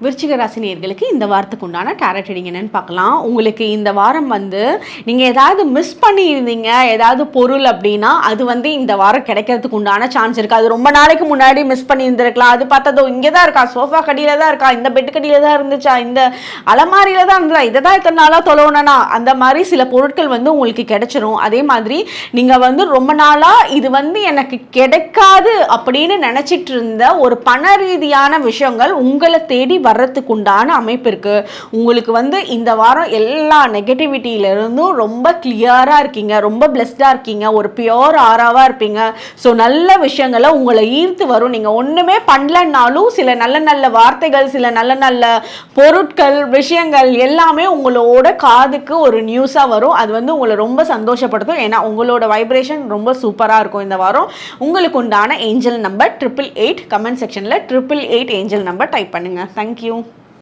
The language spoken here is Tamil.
விருச்சிக ராசி நேயர்களுக்கு இந்த வாரத்துக்கு உண்டான டாரட் ரீடிங் என்னன்னு பார்க்கலாம். உங்களுக்கு இந்த வாரம் நீங்கள் ஏதாவது மிஸ் பண்ணியிருந்தீங்க, ஏதாவது பொருள் அப்படின்னா அது இந்த வாரம் கிடைக்கிறதுக்கு உண்டான சான்ஸ் இருக்குது. அது ரொம்ப நாளைக்கு முன்னாடி மிஸ் பண்ணியிருந்திருக்கலாம். அது பார்த்ததோ இங்கே தான் இருக்கா, சோஃபா கடியில் தான் இருக்கா, இந்த பெட்டு கடியில் தான் இருந்துச்சா, இந்த அலமாரியில் தான் இருந்ததா, இதை தான் இத்தனை நாளாக தொலைவனா, அந்த மாதிரி சில பொருட்கள் உங்களுக்கு கிடைச்சிரும். அதே மாதிரி நீங்கள் ரொம்ப நாளாக இது எனக்கு கிடைக்காது அப்படின்னு நினச்சிட்டு இருந்த ஒரு பண ரீதியான விஷயங்கள் உங்களை தேடி வர்றதுக்கு உண்டான அமைப்பு இருக்கு. உங்களுக்கு இந்த வாரம் எல்லா நெகட்டிவிட்டியிலிருந்தும் ரொம்ப கிளியரா இருக்கீங்க, ரொம்ப பிளெஸ்டா இருக்கீங்க, ஒரு பியோர் ஆராவா இருப்பீங்க. ஸோ நல்ல விஷயங்களை உங்களை ஈர்த்து வரும். நீங்க ஒண்ணுமே பண்ணலன்னாலும் சில நல்ல நல்ல வார்த்தைகள், சில நல்ல நல்ல பொருட்கள், விஷயங்கள் எல்லாமே உங்களோட காதுக்கு ஒரு நியூஸா வரும். அது உங்களை ரொம்ப சந்தோஷப்படுத்தும். ஏன்னா உங்களோட வைப்ரேஷன் ரொம்ப சூப்பரா இருக்கும் இந்த வாரம். உங்களுக்கு உண்டான ஏஞ்சல் நம்பர் 888. கமெண்ட் செக்ஷன்ல 888 ஏஞ்சல் நம்பர் டைப் பண்ணுங்க. Thank you.